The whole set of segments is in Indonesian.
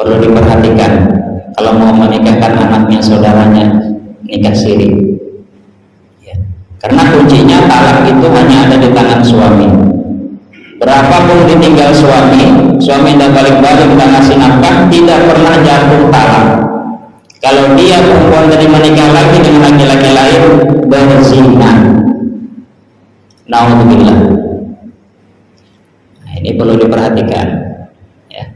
Perlu diperhatikan kalau mau menikahkan anaknya saudaranya, nikah siri ya. Karena kuncinya talak itu hanya ada di tangan suami. Berapapun ditinggal suami, suami tidak balik-balik tidak ngasih nafkah, tidak pernah jatuh talak. Kalau dia perempuan tadi menikah lagi dengan laki-laki lain, berzina. Naudzubillah. Nah, ini perlu diperhatikan ya.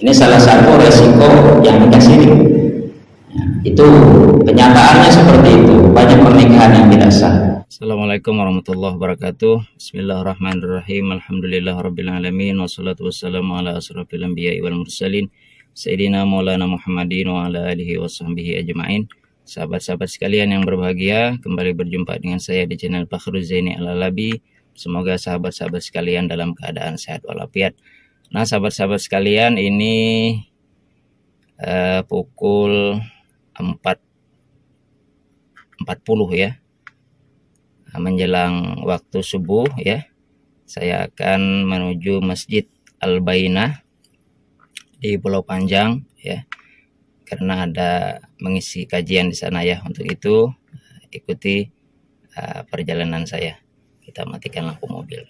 Ini salah satu resiko yang nikah siri. Ya, itu kenyataannya seperti itu. Banyak pernikahan yang tidak sah. Assalamualaikum warahmatullahi wabarakatuh. Bismillahirrahmanirrahim. Alhamdulillahirabbil alamin wassalatu wassalamu ala asrofil anbiya'i wal mursalin Sayyidina Maulana Muhammadin wa ala alihi washabbihi ajma'in. Sahabat-sahabat sekalian yang berbahagia, kembali berjumpa dengan saya di channel Fakhrul Zaini Al-Alabi. Semoga sahabat-sahabat sekalian dalam keadaan sehat walafiat. Nah, sahabat-sahabat sekalian, ini pukul 4.40 ya, menjelang waktu subuh ya. Saya akan menuju Masjid Al-Bainah di Pulau Panjang ya, karena ada mengisi kajian di sana ya. Untuk itu ikuti perjalanan saya. Kita matikan lampu mobil.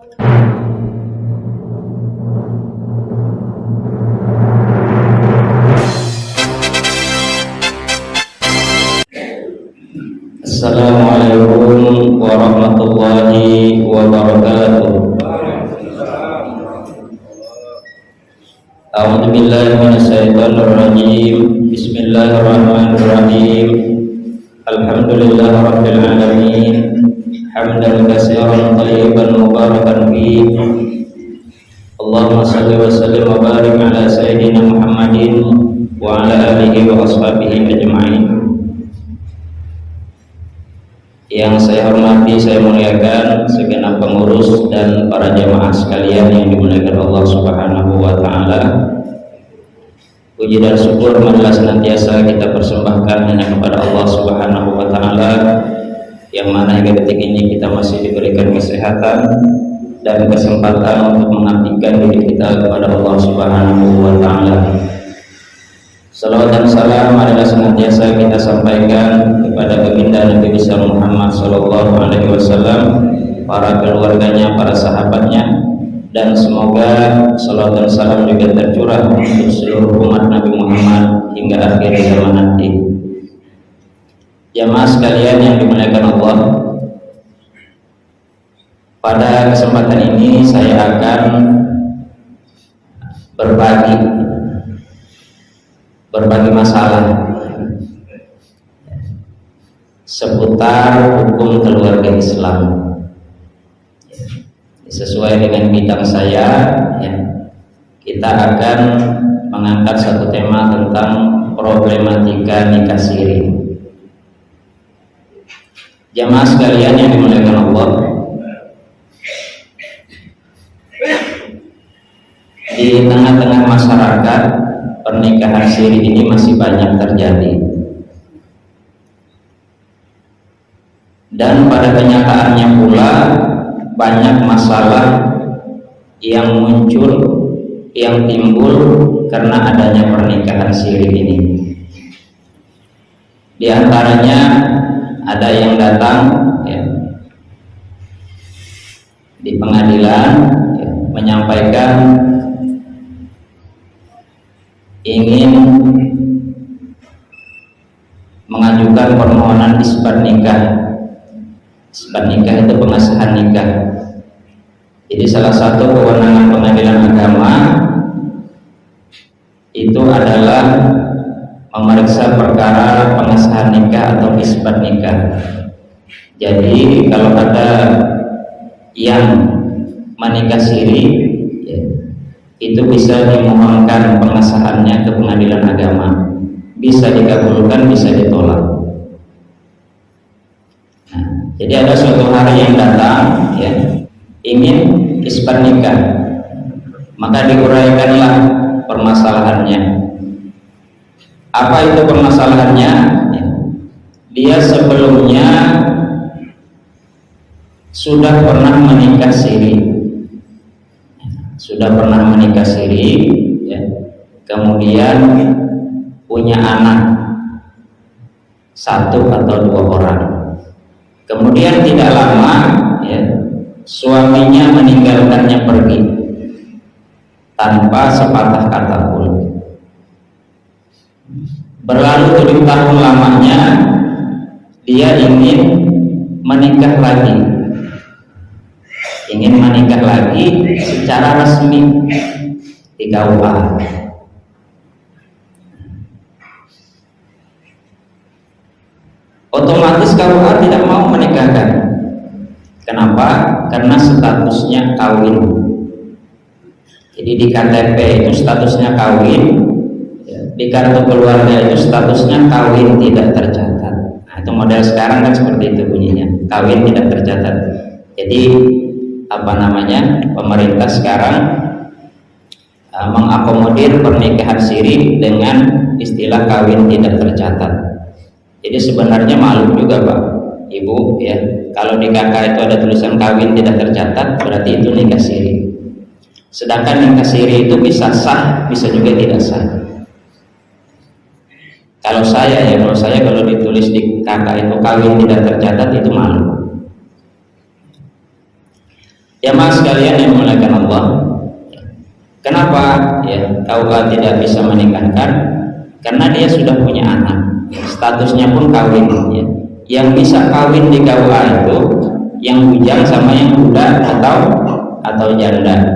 Assalamualaikum warahmatullahi wabarakatuh. A'udzu billahi minasyaitonir rajim. Bismillahirrahmanirrahim. Alhamdulillahirabbil alamin. Hamdan katsiran thayyiban mubarakan fihi. Allahumma shalli wa sallim wa barik ala sayyidina Muhammadin wa ala alihi wa ashabihi ajma'in. Yang saya hormati, saya muliakan segenap pengurus dan para jamaah sekalian yang dimuliakan Allah Subhanahu wa taala. Puji dan syukur marilah senantiasa kita persembahkan hanya kepada Allah Subhanahu wa taala, yang mana hingga detik ini kita masih diberikan kesehatan dan kesempatan untuk mengabdikan diri kita kepada Allah Subhanahu wa taala. Salawat dan salam adalah senantiasa kita sampaikan kepada baginda Nabi besar Muhammad sallallahu alaihi wasallam, para keluarganya, para sahabatnya, dan semoga salawat dan salam juga tercurah untuk seluruh umat Nabi Muhammad hingga akhir zaman nanti. Jamaah sekalian yang dimuliakan Allah, pada kesempatan ini saya akan berbagi masalah seputar hukum keluarga Islam. Sesuai dengan bidang saya, ya, kita akan mengangkat satu tema tentang problematika nikah siri. Jamaah sekalian yang dimuliakan Allah, di tengah-tengah masyarakat pernikahan siri ini masih banyak terjadi, dan pada kenyataannya pula banyak masalah yang muncul, yang timbul karena adanya pernikahan siri ini. Di antaranya ada yang datang, ya, di pengadilan, ya, menyampaikan ingin mengajukan permohonan isbat nikah. Isbat nikah itu pengesahan nikah. Jadi salah satu kewenangan pengadilan agama itu adalah memeriksa perkara pengesahan nikah atau isbat nikah. Jadi kalau ada yang menikah siri, ya, itu bisa dimohonkan pengesahannya ke pengadilan agama, bisa dikabulkan, bisa ditolak. Nah, jadi ada suatu hari yang datang, ya, ingin isbat nikah, maka diuraikanlah permasalahannya. Apa itu permasalahannya? Ya, dia sebelumnya sudah pernah menikah siri, ya, kemudian punya anak satu atau dua orang. Kemudian tidak lama, ya, suaminya meninggalkannya pergi tanpa sepatah kata pun. Berlalu 7 tahun lamanya, dia ingin menikah lagi secara resmi di KUA. Otomatis KUA tidak mau menikahkan. Kenapa? Karena statusnya kawin. Jadi di KTP itu statusnya kawin, di kartu keluarga itu statusnya kawin tidak tercatat. Nah, itu model sekarang kan seperti itu bunyinya, kawin tidak tercatat. Jadi pemerintah sekarang mengakomodir pernikahan siri dengan istilah kawin tidak tercatat. Jadi sebenarnya malu juga Pak, Ibu, ya, kalau di KK itu ada tulisan kawin tidak tercatat, berarti itu nikah siri. Sedangkan nikah siri itu bisa sah, bisa juga tidak sah. Kalau saya kalau ditulis di KK itu kawin tidak tercatat, itu malu. Jamaah sekalian yang dimuliakan Allah, kenapa ya KUA tidak bisa menikahkan? Karena dia sudah punya anak, statusnya pun kawin ya. Yang bisa kawin di KUA itu yang bujang sama yang budak atau janda.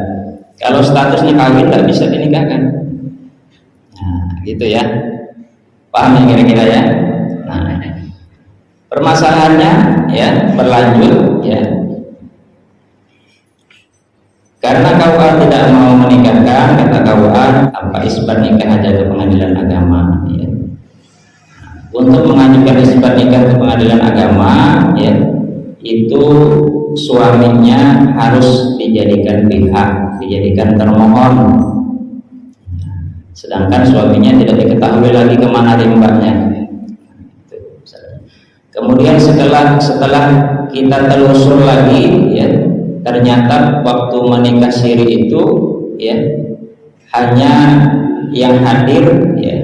Kalau statusnya kawin tidak bisa dinikahkan. Nah, gitu ya. Paham ya kira-kira ya? Nah, permasalahannya ya berlanjut ya. Karena KUA tidak mau menikahkan, kata KUA, apa isbat nikah aja ke pengadilan agama ya. Untuk mengajukan isbat nikah ke pengadilan agama ya, itu suaminya harus dijadikan pihak, dijadikan termohon. Sedangkan suaminya tidak diketahui lagi kemana rimbanya. Kemudian setelah kita telusur lagi ya, ternyata waktu menikah siri itu ya hanya yang hadir ya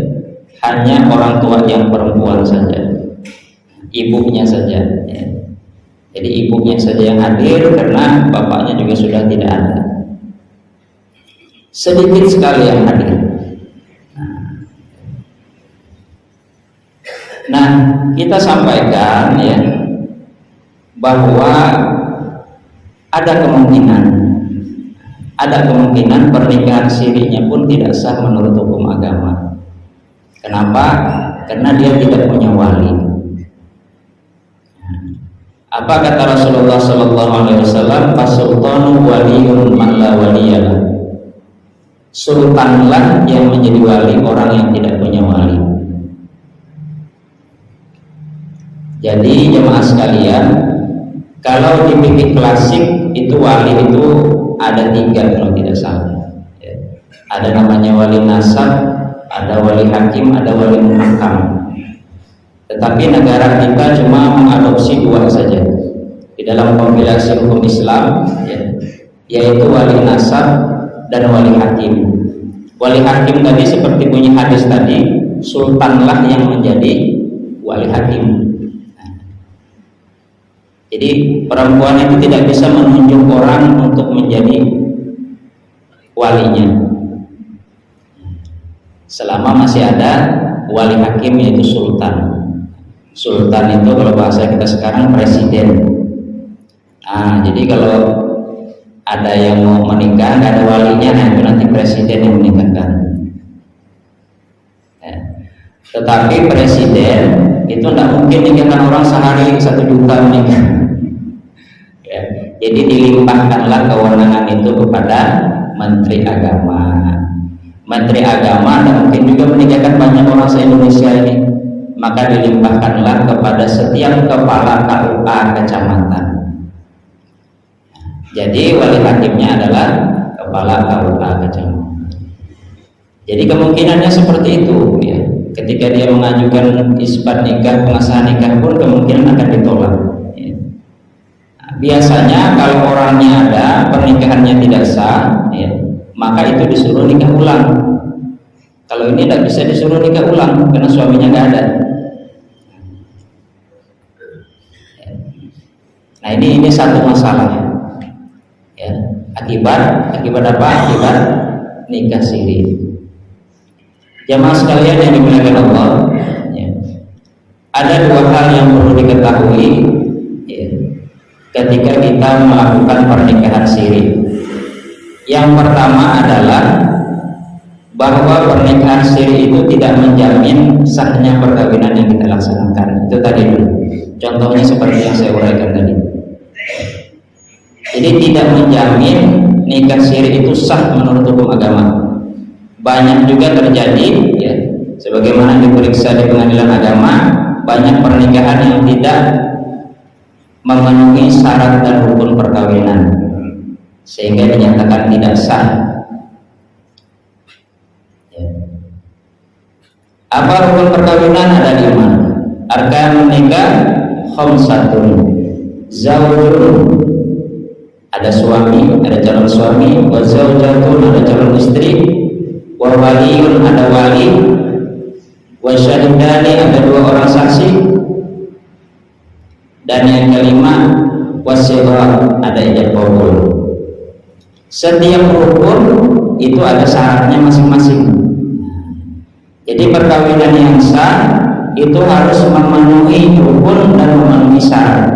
hanya orang tua yang perempuan saja, ibunya saja ya. Jadi ibunya saja yang hadir karena bapaknya juga sudah tidak ada. Sedikit sekali yang hadir. Nah, kita sampaikan ya bahwa ada kemungkinan pernikahan sirinya pun tidak sah menurut hukum agama. Kenapa? Karena dia tidak punya wali. Apa kata Rasulullah SAW? Fasultanu waliyun man la waliyalah. Sultanlah yang menjadi wali orang yang tidak punya wali. Jadi jemaah sekalian, kalau di fikih klasik itu wali itu ada 3 kalau tidak salah ya. Ada namanya wali nasab, ada wali hakim, ada wali muhakam. Tetapi negara kita cuma mengadopsi 2 saja di dalam kompilasi hukum Islam ya, yaitu wali nasab dan wali hakim. Wali hakim tadi seperti bunyi hadis tadi, sultanlah yang menjadi wali hakim. Jadi perempuan itu tidak bisa menunjuk orang untuk menjadi walinya selama masih ada wali hakim, yaitu sultan. Sultan itu kalau bahasa kita sekarang presiden. Nah, jadi kalau ada yang mau menikah nggak ada walinya, nah itu nanti presiden yang menikahkan ya. Tetapi presiden itu tidak mungkin nikahkan orang sehari 1 juta menikah ya. Jadi dilimpahkanlah kewenangan itu kepada Menteri Agama. Menteri Agama tidak mungkin juga menikahkan banyak orang se-Indonesia ini, maka dilimpahkanlah kepada setiap kepala KUA kecamatan. Jadi wali hakimnya adalah kepala KUA kecamatan. Jadi kemungkinannya seperti itu ya. Ketika dia mengajukan isbat nikah, pengesahan nikah pun kemungkinan akan ditolak ya. Nah, biasanya kalau orangnya ada, pernikahannya tidak sah ya, maka itu disuruh nikah ulang. Kalau ini tidak bisa disuruh nikah ulang karena suaminya nggak ada. Nah ini satu masalah ya. Akibat apa? Akibat nikah siri. Jamaah sekalian yang dimuliakan Allah ya. Ada 2 hal yang perlu diketahui ya, ketika kita melakukan pernikahan siri. Yang pertama adalah bahwa pernikahan siri itu tidak menjamin sahnya perkawinan yang kita laksanakan. Itu tadi dulu. Contohnya seperti yang saya uraikan tadi. Jadi tidak menjamin nikah siri itu sah menurut hukum agama. Banyak juga terjadi ya, sebagaimana diperiksa di pengadilan agama, banyak pernikahan yang tidak memenuhi syarat dan rukun perkawinan sehingga dinyatakan tidak sah ya. Apa rukun perkawinan? Ada 5. Arkanun nikah khamsatun. Zaujun, ada suami, ada calon suami, wa zaujatun, ada calon istri, wa waliyun, ada wali, wa syahidani, ada 2 orang saksi, dan yang kelima wasighah, ada ijab qabul. Setiap rukun itu ada syaratnya masing-masing. Jadi perkawinan yang sah itu harus memenuhi rukun dan memenuhi syarat.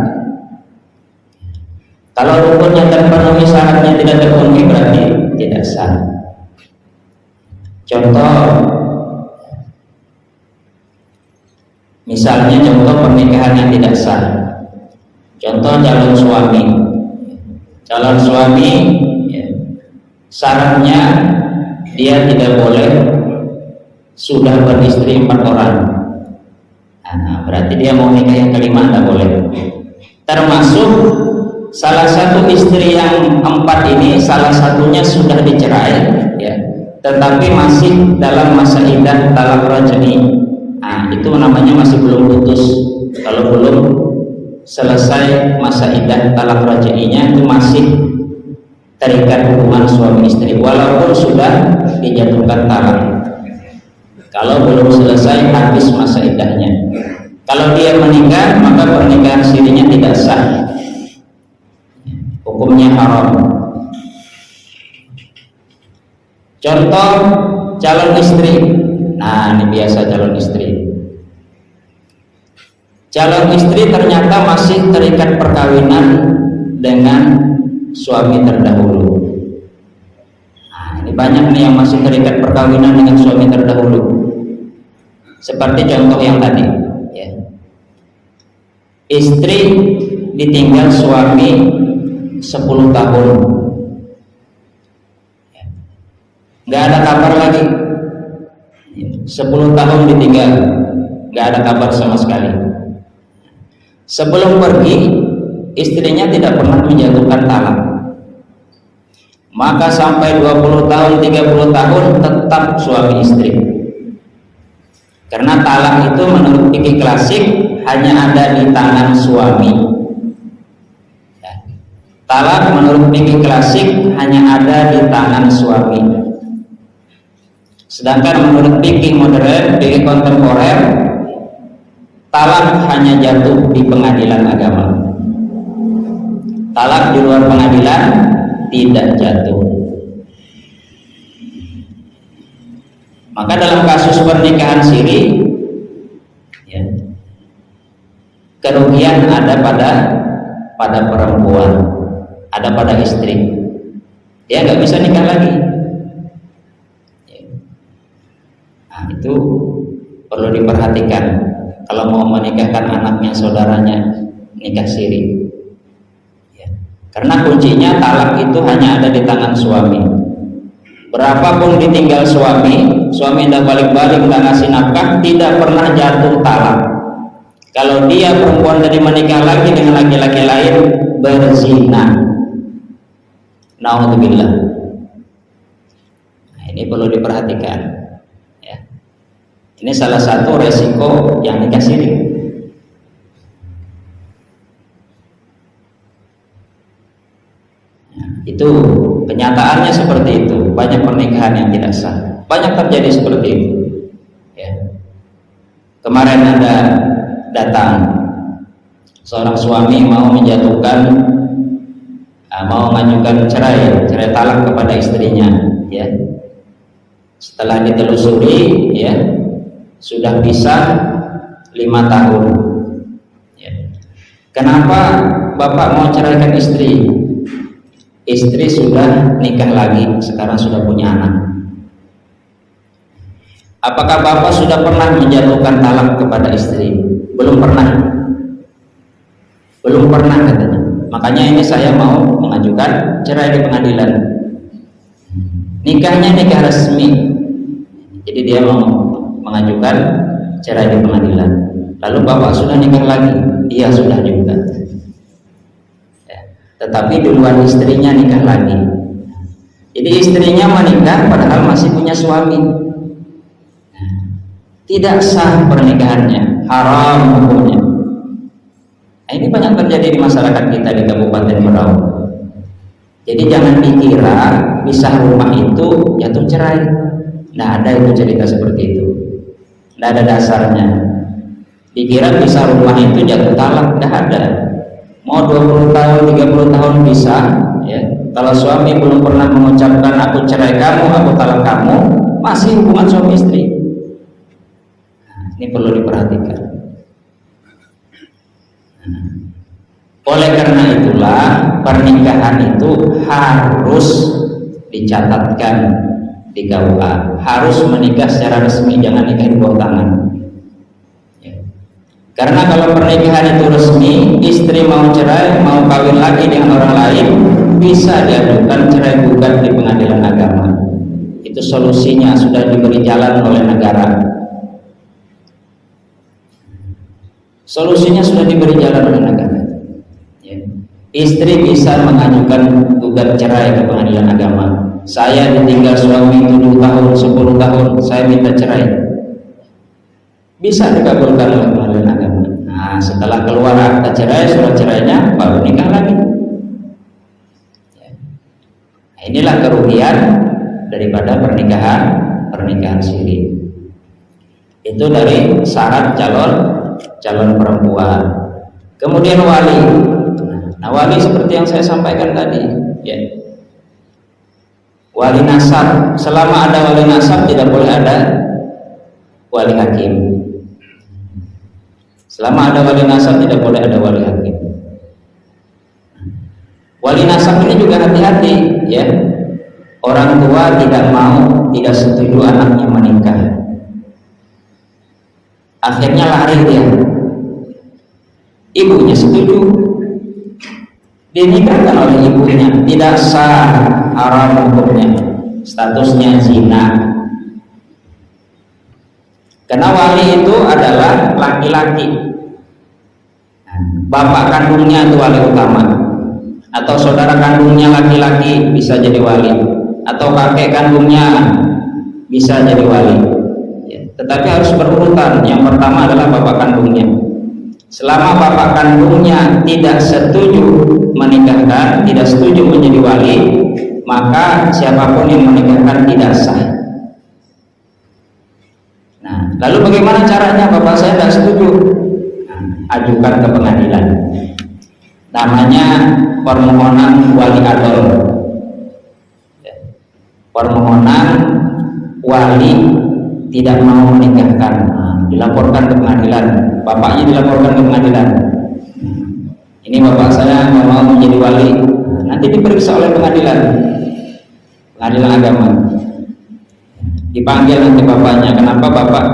Kalau rukunnya terpenuhi, syaratnya tidak terpenuhi, berarti tidak sah. Contoh, misalnya contoh pernikahan yang tidak sah. Contoh calon suami. Calon suami ya, syaratnya dia tidak boleh sudah beristri 4 orang. Nah, berarti dia mau nikah yang kelima tidak boleh. Termasuk salah satu istri yang 4 ini, salah satunya sudah dicerai, ya, tetapi masih dalam masa iddah talaq raj'i. Nah, itu namanya masih belum putus. Kalau belum selesai masa iddah talaq raj'inya, itu masih terikat hubungan suami istri, walaupun sudah dijatuhkan talak. Kalau belum selesai habis masa iddahnya. Kalau dia menikah, maka pernikahan sirinya tidak sah. Hukumnya haram. Contoh calon istri. Nah, ini biasa calon istri. Calon istri ternyata masih terikat perkawinan dengan suami terdahulu. Nah, ini banyak nih yang masih terikat perkawinan dengan suami terdahulu. Seperti contoh yang tadi, ya. Istri ditinggal suami 10 tahun, nggak ada kabar lagi. 10 tahun ditinggal, nggak ada kabar sama sekali. Sebelum pergi, istrinya tidak pernah menjatuhkan talak. Maka sampai 20 tahun, 30 tahun tetap suami istri. Karena talak itu menurut fikih klasik hanya ada di tangan suami. Talak menurut fikih klasik hanya ada di tangan suami. Sedangkan menurut fikih modern, fikih kontemporer, talak hanya jatuh di pengadilan agama. Talak di luar pengadilan tidak jatuh. Maka dalam kasus pernikahan siri, ya, kerugian ada pada perempuan, ada pada istri. Dia nggak bisa nikah lagi. Ya. Nah, itu perlu diperhatikan kalau mau menikahkan anaknya, saudaranya, nikah siri. Ya. Karena kuncinya talak itu hanya ada di tangan suami. Berapapun ditinggal suami tidak balik-balik, tidak ngasih nafkah, tidak pernah jatuh talak. Kalau dia perempuan tadi menikah lagi dengan laki-laki lain, berzina. Na'udzubillah. Nah, ini perlu diperhatikan. Ya. Ini salah satu resiko yang nikah siri. Itu kenyataannya seperti itu. Banyak pernikahan yang tidak sah, banyak terjadi seperti itu, ya. Kemarin ada datang seorang suami mau menjatuhkan, mau mengajukan cerai talak kepada istrinya, ya. Setelah ditelusuri, ya, sudah pisah 5 tahun, ya. Kenapa bapak mau ceraikan istri? Istri sudah nikah lagi, sekarang sudah punya anak. Apakah bapak sudah pernah menjatuhkan talak kepada istri? Belum pernah. Belum pernah katanya. Makanya ini saya mau mengajukan cerai di pengadilan. Nikahnya nikah resmi. Jadi dia mau mengajukan cerai di pengadilan. Lalu bapak sudah nikah lagi? Iya, sudah juga. Tetapi duluan istrinya nikah lagi. Jadi istrinya menikah padahal masih punya suami. Tidak sah pernikahannya, haram hukumnya. Nah, ini banyak terjadi di masyarakat kita di Kabupaten Berau. Jadi jangan dikira pisah rumah itu jatuh cerai. Tidak ada itu cerita seperti itu. Tidak ada dasarnya. Dikira pisah rumah itu jatuh talak, tidak ada. Mau 20 tahun, 30 tahun bisa, ya, Kalau suami belum pernah mengucapkan aku cerai kamu, aku talak kamu, masih hubungan suami istri. Nah, ini perlu diperhatikan. Oleh karena itulah pernikahan itu harus dicatatkan di KUA, harus menikah secara resmi, jangan nikah di bawah tangan. Karena kalau pernikahan itu resmi, istri mau cerai, mau kawin lagi dengan orang lain, bisa diajukan cerai gugat di pengadilan agama. Itu solusinya sudah diberi jalan oleh negara. Solusinya sudah diberi jalan oleh negara. Ya. Istri bisa mengajukan gugat cerai ke pengadilan agama. Saya ditinggal suami 7 tahun, 10 tahun, saya minta cerai. Bisa dikabulkan oleh pengadilan agama. Nah, setelah keluar akta cerai, surat cerainya, baru nikah lagi. Nah, inilah kerugian daripada pernikahan siri. Itu dari syarat calon perempuan. Kemudian wali. Nah, wali seperti yang saya sampaikan tadi, ya. Wali nasab, selama ada wali nasab tidak boleh ada wali hakim. Selama ada wali nasab tidak boleh ada wali hakim. Wali nasab ini juga hati-hati, ya. Orang tua tidak setuju anaknya menikah. Akhirnya lari dia. Ibunya setuju. Dinikahkan oleh ibunya, tidak sah, haram hukumnya, statusnya zina. Karena wali itu adalah laki-laki. Bapak kandungnya itu wali utama, atau saudara kandungnya laki-laki bisa jadi wali, atau kakek kandungnya bisa jadi wali. Ya, tetapi harus berurutan. Yang pertama adalah bapak kandungnya. Selama bapak kandungnya tidak setuju menikahkan, tidak setuju menjadi wali, maka siapapun yang menikahkan tidak sah. Nah, lalu bagaimana caranya? Bapak saya tidak setuju. Nah, ajukan ke pengadilan. Namanya permohonan wali adol. Permohonan wali tidak mau menikahkan. Nah, dilaporkan ke pengadilan. Bapaknya dilaporkan ke pengadilan. Ini bapak saya nggak mau menjadi wali. Nah, nanti diperiksa oleh pengadilan agama. Dipanggil nanti bapaknya, kenapa bapak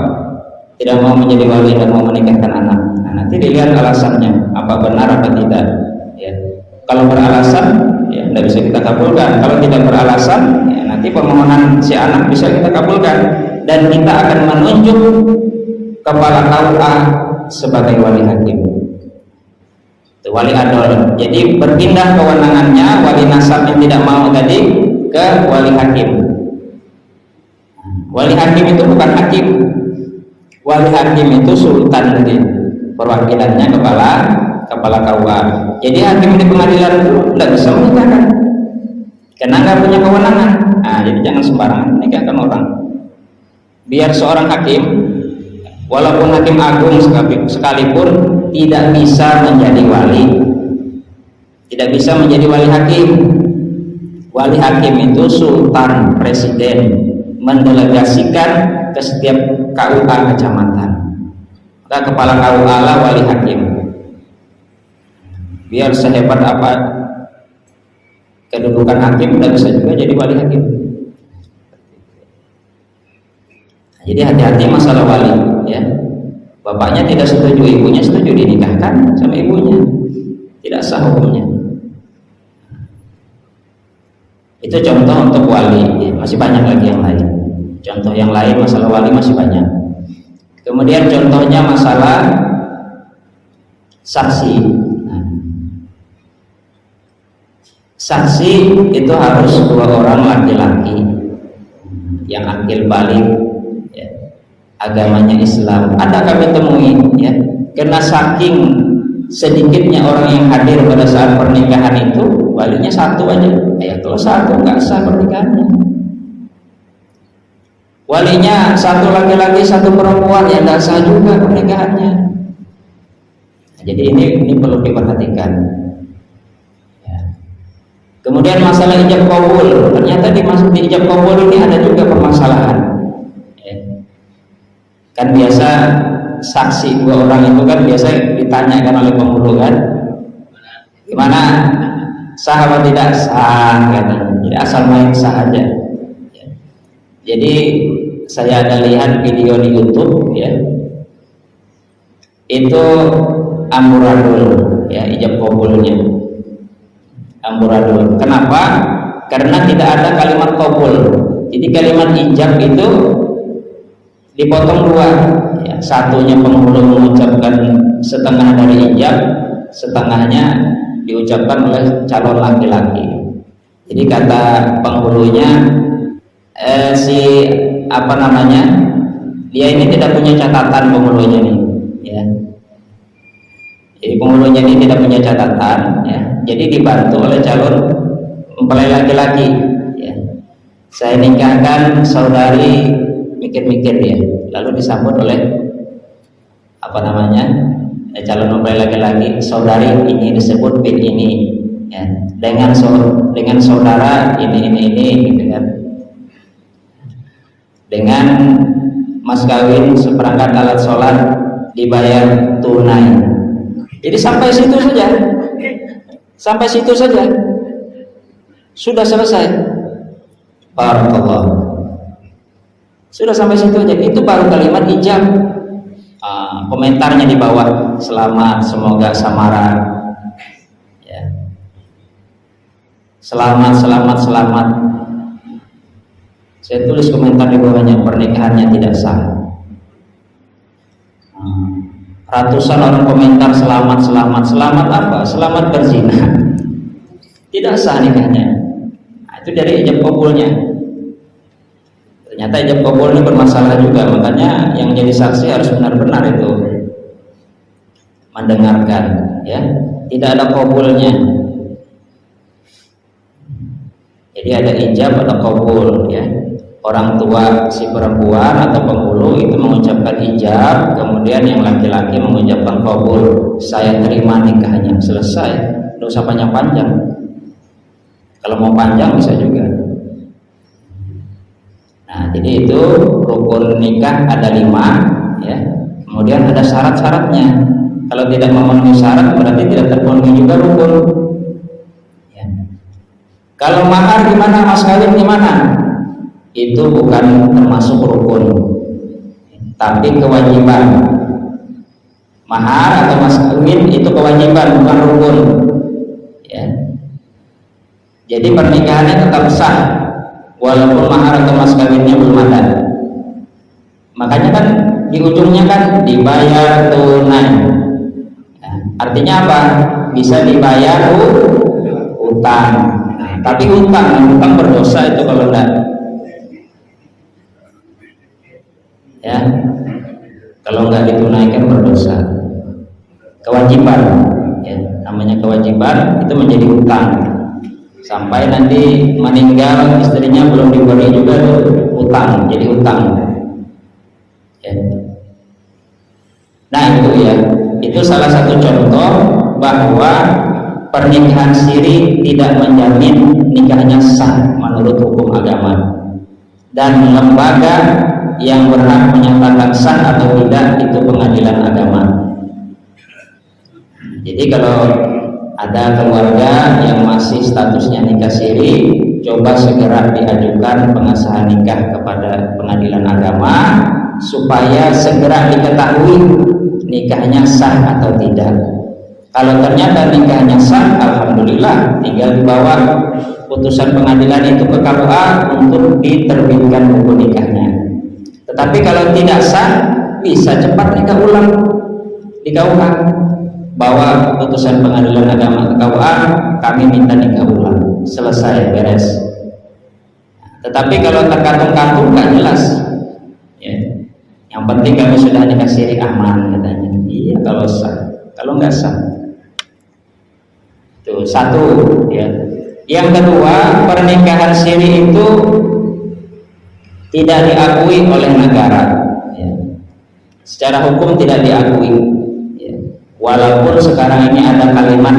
tidak mau menjadi wali dan mau menikahkan anak. Nah, nanti dilihat alasannya, apa benar apa tidak. Ya. Kalau beralasan, ya tidak bisa kita kabulkan. Kalau tidak beralasan, ya, nanti permohonan si anak bisa kita kabulkan dan kita akan menunjuk kepala KUA sebagai wali hakim. Itu wali adol. Jadi berpindah kewenangannya wali nasab yang tidak mau tadi ke wali hakim. Wali hakim itu bukan hakim. Wali hakim itu sultan tadi. Perwakilannya kepala KUA. Jadi hakim di pengadilan itu tidak bisa menikahkan karena nggak punya kewenangan. Nah, jadi jangan sembarangan menikahkan orang. Biar seorang hakim, walaupun hakim agung sekalipun, tidak bisa menjadi wali, tidak bisa menjadi wali hakim. Wali hakim itu sultan, presiden, mendelegasikan ke setiap KUA kecamatan. Maka kepala KUA lah wali hakim. Biar sehebat apa kedudukan hakim, tidak bisa juga jadi wali hakim. Jadi hati-hati masalah wali, ya. Bapaknya tidak setuju, ibunya setuju, dinikahkan sama ibunya, tidak sah hukumnya. Itu contoh untuk wali, ya. Masih banyak lagi yang lain. Contoh yang lain masalah wali masih banyak. Kemudian contohnya masalah saksi. Nah, saksi itu harus 2 orang laki-laki yang akil balik, ya, agamanya Islam. Ada kami temui, ya, karena saking sedikitnya orang yang hadir pada saat pernikahan itu, walinya 1 aja. Ya, kalau 1 nggak sah pernikahannya. Walinya 1 laki-laki 1 perempuan, ya nggak sah juga pernikahannya. Nah, jadi ini perlu diperhatikan. Ya. Kemudian masalah ijab qabul, ternyata di ijab qabul ini ada juga permasalahan. Ya. Kan biasa saksi dua orang itu kan biasa ditanyakan oleh penghulu kan, gimana sah atau tidak sah, katanya. Jadi asal main sah aja. Ya. Jadi saya ada lihat video di YouTube, ya, itu amburadul, ya, ijab qabulnya amburadul. Kenapa? Karena tidak ada kalimat qabul. Jadi kalimat ijab itu dipotong dua, ya, satunya penghulu mengucapkan setengah dari ijab, setengahnya diucapkan oleh calon laki-laki. Jadi kata penghulunya, dia ini tidak punya catatan, penghulunya nih, ya. Jadi penghulunya ini tidak punya catatan, ya. Jadi dibantu oleh calon mempelai laki-laki, ya. Saya nikahkan saudari, mikir-mikir dia, lalu disambut oleh calon mempelai laki-laki, saudari ini disebut bin ini, ya, dengan saudara ini gitu kan, dengan mas kawin seperangkat alat sholat dibayar tunai. Jadi sampai situ saja sudah selesai. Barakallah, sudah sampai situ aja. Itu baru kalimat ijab. Komentarnya di bawah, selamat, semoga samaran, ya. Selamat. Saya tulis komentar di bawahnya, pernikahannya tidak sah. Ratusan orang komentar selamat apa? Selamat berzina. Tidak sah nikahnya. Nah, itu dari ijab qabulnya. Ternyata ijab qabul ini bermasalah juga, makanya yang jadi saksi harus benar-benar itu mendengarkan, ya. Tidak ada qabulnya. Jadi ada ijab atau qabul, ya. Orang tua si perempuan atau penghulu itu mengucapkan ijab, kemudian yang laki-laki mengucapkan qabul. Saya terima nikahnya, selesai. Tidak usah panjang-panjang. Kalau mau panjang bisa juga. Nah, jadi itu rukun nikah ada 5, ya. Kemudian ada syarat-syaratnya. Kalau tidak memenuhi syarat berarti tidak terpenuhi juga rukun. Ya. Kalau mahar gimana, mas kawin gimana? Itu bukan termasuk rukun, tapi kewajiban. Mahar atau mas kawin itu kewajiban, bukan rukun. Ya. Jadi pernikahannya tetap sah walaupun mahar atau mas kawinnya belum ada. Makanya kan di ujungnya kan dibayar tunai. Nah, artinya apa? Bisa dibayar utang. Nah, tapi utang berdosa itu kalau enggak. Ya, kalau enggak ditunaikan berdosa. Kewajiban, ya, namanya kewajiban itu menjadi utang. Sampai nanti meninggal istrinya belum diberi juga tuh utang, jadi utang. Ya. Nah itu ya, itu salah satu contoh bahwa pernikahan siri tidak menjamin nikahnya sah menurut hukum agama, dan lembaga yang berhak menyatakan sah atau tidak itu pengadilan agama. Jadi kalau ada keluarga yang masih statusnya nikah siri, coba segera diajukan pengesahan nikah kepada pengadilan agama supaya segera diketahui nikahnya sah atau tidak. Kalau ternyata nikahnya sah, alhamdulillah, tinggal dibawa putusan pengadilan itu ke KUA untuk diterbitkan buku nikahnya. Tetapi kalau tidak sah, bisa cepat nikah ulang di KUA. Bawa putusan pengadilan agama ke KUA, kami minta nikah ulang, selesai, beres. Tetapi kalau terkantung-kantung nggak jelas, ya. Yang penting kami sudah nikah siri aman, katanya. Iya kalau sah, kalau nggak sah. Itu satu, ya. Yang kedua, pernikahan siri itu tidak diakui oleh negara, ya. Secara hukum tidak diakui. Walaupun sekarang ini ada kalimat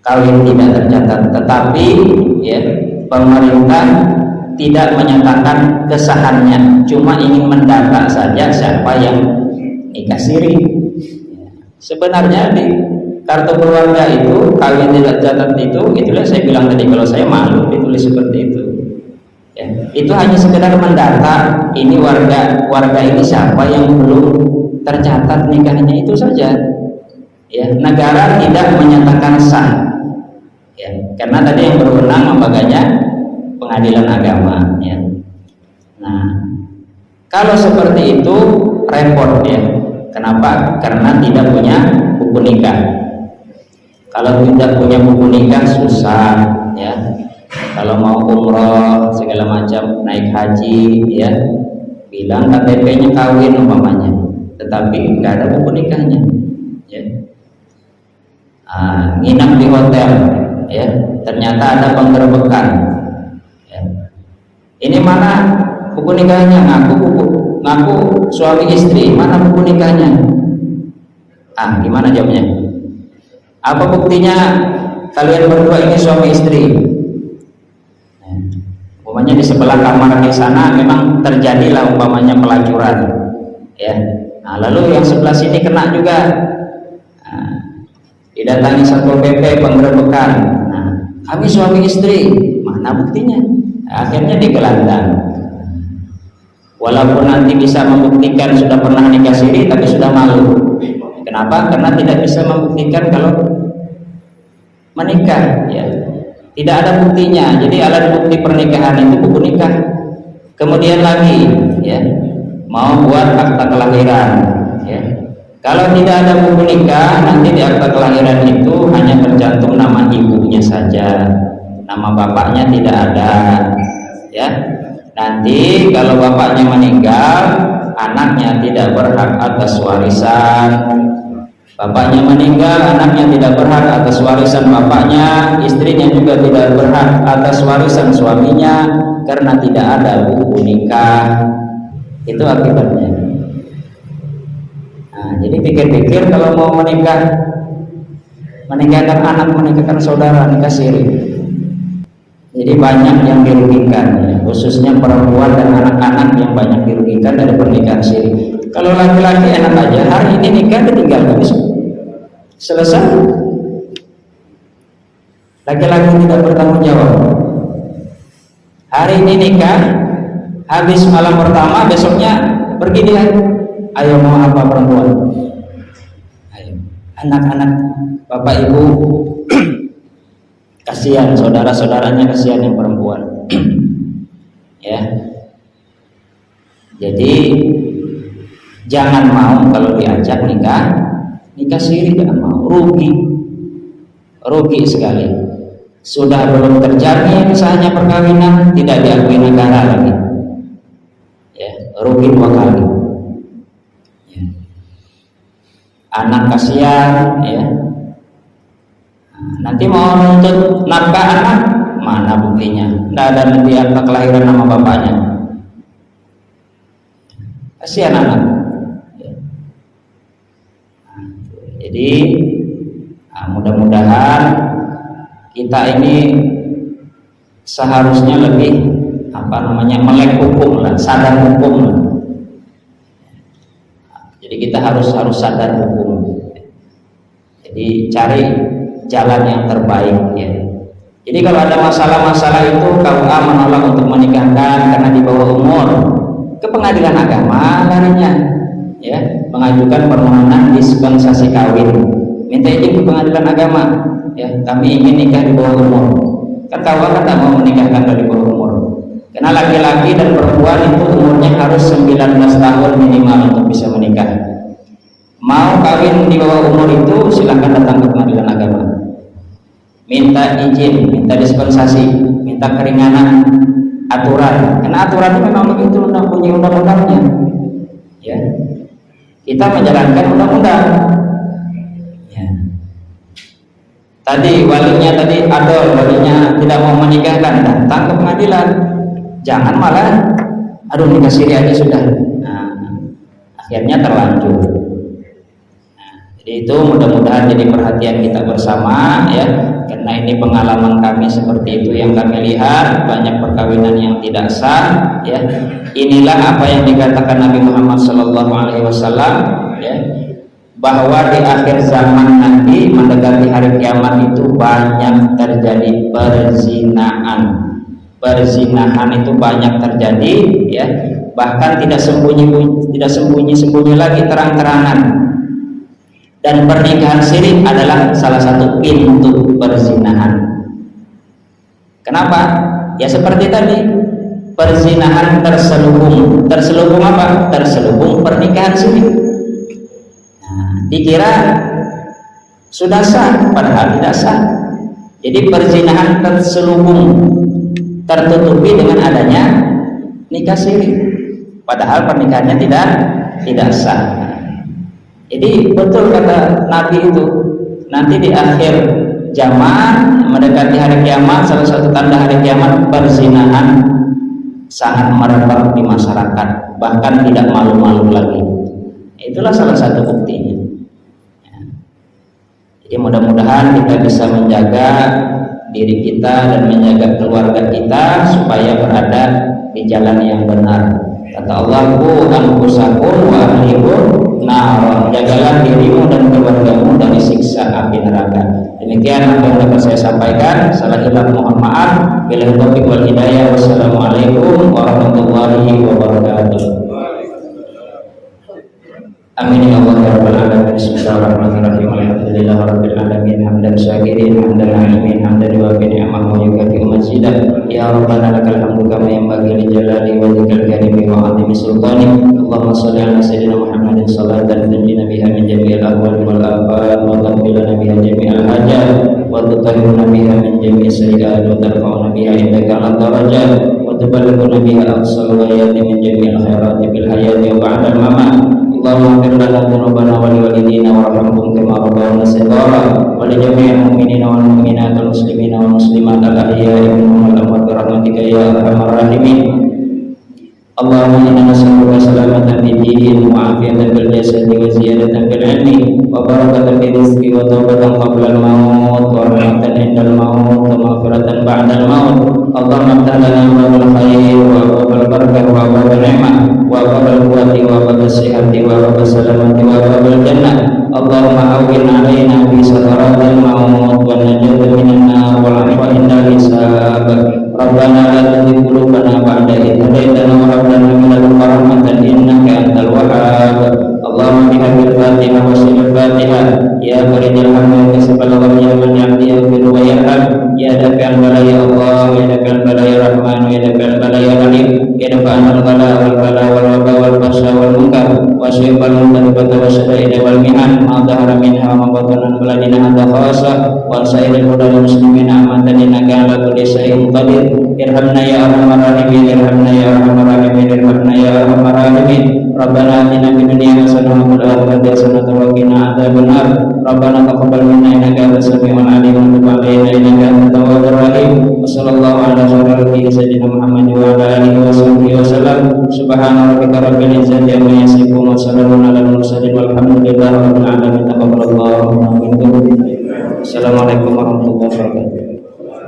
kawin tidak tercatat, tetapi ya pemerintah tidak menyatakan kesahannya, cuma ingin mendata saja siapa yang nikah siri. Sebenarnya di kartu keluarga itu kawin tidak tercatat itu, itulah saya bilang tadi, kalau saya malu ditulis seperti itu. Ya, itu hanya sekedar mendata ini warga ini siapa yang belum tercatat nikahnya, itu saja. Ya, negara tidak menyatakan sah. Ya, karena tadi yang berwenang lembaganya pengadilan agama. Ya. Nah, kalau seperti itu repot ya. Kenapa? Karena tidak punya buku nikah. Kalau tidak punya buku nikah susah ya. Kalau mau umroh segala macam, naik haji ya, bilang KTP-nya kawin umpamanya, tetapi nggak ada buku nikahnya ya. Nginap di hotel ya, ternyata ada penggerbekan ya. Ini mana buku nikahnya? Ngaku suami istri, mana buku nikahnya? Gimana jawabnya? Apa buktinya kalian berdua ini suami istri? Umpamanya di sebelah kamar di sana memang terjadilah umpamanya pelacuran ya. Nah, lalu yang sebelah sini kena juga. Didatangi Satpol PP penggerebekan. Nah, kami suami istri, mana buktinya? Nah, akhirnya digelandang. Walaupun nanti bisa membuktikan sudah pernah nikah siri, tapi sudah malu. Kenapa? Karena tidak bisa membuktikan kalau menikah ya. Tidak ada buktinya. Jadi alat bukti pernikahan itu buku nikah. Kemudian lagi ya, mau buat akta kelahiran ya. Kalau tidak ada buku nikah, nanti di akta kelahiran itu hanya tercantum nama ibunya saja, nama bapaknya tidak ada ya. Nanti kalau bapaknya meninggal, anaknya tidak berhak atas warisan. Bapaknya meninggal, anaknya tidak berhak atas warisan bapaknya, istrinya juga tidak berhak atas warisan suaminya, karena tidak ada buku nikah. Itu akibatnya. Nah, jadi pikir-pikir kalau mau menikahkan anak, menikahkan saudara, nikah siri, jadi banyak yang dirugikan ya. Khususnya perempuan dan anak-anak yang banyak dirugikan dari pernikahan siri. Kalau laki-laki enak aja, hari ini nikah ditinggal habis selesai. Laki-laki tidak bertanggung jawab. Hari ini nikah, habis malam pertama, besoknya pergi dia. Ayo mau apa perempuan? Ayo. Anak-anak, bapak ibu kasihan, saudara-saudaranya kasihan yang perempuan. Ya. Jadi jangan mau kalau diajak nikah siri, jangan mau, rugi sekali. Sudah belum terjamin sahnya perkawinan, tidak diakui negara lagi ya, rugi 2 kali ya. Anak kasihan ya. Nanti mau nuntut nafkah anak, mana buktinya? Tidak ada nanti akta kelahiran nama bapaknya, kasihan anak ya. Jadi mudah-mudahan kita ini seharusnya lebih melek hukum lah, sadar hukum lah. Jadi kita harus sadar hukum. Jadi cari jalan yang terbaik ya. Jadi kalau ada masalah-masalah itu KUA menolak untuk menikahkan karena di bawah umur, ke pengadilan agama larinya ya, mengajukan permohonan dispensasi kawin, minta izin ke pengadilan agama ya, kami ingin nikah di bawah umur. Kan KUA kan tak mau menikahkan dari bawah umur, karena laki-laki dan perempuan itu umurnya harus 19 tahun minimal untuk bisa menikah. Mau kawin di bawah umur itu silakan datang ke pengadilan agama, minta izin, minta dispensasi, minta keringanan aturan, karena aturannya memang begitu, punya undang-undangnya ya. Kita menjalankan undang-undang ya. Tadi walinya walinya tidak mau menikahkan, datang ke pengadilan, jangan malah nikah siri aja sudah. Nah, akhirnya terlanjur. Jadi itu mudah-mudahan jadi perhatian kita bersama ya, karena ini pengalaman kami seperti itu yang kami lihat, banyak perkawinan yang tidak sah ya. Inilah apa yang dikatakan Nabi Muhammad SAW ya, bahwa di akhir zaman nanti mendekati hari kiamat itu banyak terjadi perzinahan itu banyak terjadi ya, bahkan tidak sembunyi lagi, terang-terangan. Dan pernikahan siri adalah salah satu pintu perzinahan. Kenapa? Ya seperti tadi, perzinahan terselubung apa? Terselubung pernikahan siri. Nah, dikira sudah sah, padahal tidak sah. Jadi perzinahan terselubung, tertutupi dengan adanya nikah siri, padahal pernikahannya tidak sah. Jadi betul kata Nabi itu, nanti di akhir zaman mendekati hari kiamat, salah satu tanda hari kiamat perzinahan sangat merebak di masyarakat, bahkan tidak malu-malu lagi. Itulah salah satu buktinya. Jadi mudah-mudahan kita bisa menjaga diri kita dan menjaga keluarga kita supaya berada di jalan yang benar. Kata Allah, "Qu anfusakum wa ahlikum nar." Jagalah dirimu dan keluargamu dari siksa api neraka. Demikian apa yang dapat saya sampaikan. Salah hilaf mohon maaf. Billahi taufiq wal hidayah. Wassalamualaikum warahmatullahi wabarakatuh. Amin ya Allah ya rabbal alamin. Bismillahirrahmanirrahim. Alhamdulillahirabbil alamin. Hamdan syakirin, hamdan naimin, hamdan yuwafi ni'amahu wa yukafi mazidah. Ya rabbana lakal hamdu kama yanbaghi li jalali wajhikal karimi wa 'azimi sultani. Allahumma shalli ala sayyidina Muhammadin salatan tunjina biha min jami'il ahwali wal afat wa taghfir lana biha jami'al hajat wa tutahhiruna biha min jami'is sayyi'at wa tarfa'una biha indaka 'ala darajat wa tuballighuna biha aqsal ghayati min jami'il khairati fil hayati wa ba'da al-mamat. Allahumma ighfir lana dzunubana wa liwalidina warhamhum kama rabbayana shighara wa li jami'il mu'minina wal mu'minat wal muslimina wal muslimat al ahya'i minhum wal amwat bi rahmatika ya arhamar rahimin. Allahumma inna nas'aluka salamatan fid din wa 'afiyatan fil jasadi wa ziyadatan fil 'ilmi wa barakatan fil rizqi wa tawbatan qabla al-maut wa rahmatan 'indal maut wa maghfiratan ba'da al-maut. Allahumma iftah lana babal khair wa babal barakah wa babal ni'mah wa babal quwwati wa babal sihhati wa babal salamati wa babal jannah. Allahumma awwin 'alaina bi sakaratil maut wa najata minan nar wal 'afwa indal hisab. Rabbana la tuzigh qulubana ba'da idh hadaytana wa hab lana min ladunka rahmatan innaka antal wahhab. Allahumma bihaqqil Fatihah wa sirril Fatihah ya farijal hamdi kasbal ghayya man ya'ti yaghfiru wa yarham ya dafi'al bala ya Allah ya dafi'al bala ya Rahman ya dafi'al bala ya Rahim ya dafa'al bala wal bala wal waba wal basya wal munkar wa syifal muntadibata wa syadaida wal mihan ma dhahara minha wa ma batana baladina anta khasa wa sa'iril hudal muslimin amatan innaka ala kulli syai'in qadir. Irhamna ya arhamar rahimin, irhamna ya arhamar rahimin, irhamna ya arhamar rahimin. Rabbana atina fid dunya hasanah wa fil akhirati hasanah wa qina adzabannar. Rabbana taqabbal minna innaka antas samiul alim wa tub 'alaina innaka antat tawwabur rahim. Wa sallallahu ala sayyidina Muhammad wa ala alihi wa sahbihi wa sallam. Subhana rabbika rabbil izzati amma yasifun wa salamun alal mursalin walhamdulillahi rabbil alamin. Taqabbalallahu minna. Assalamualaikum warahmatullahi wabarakatuh.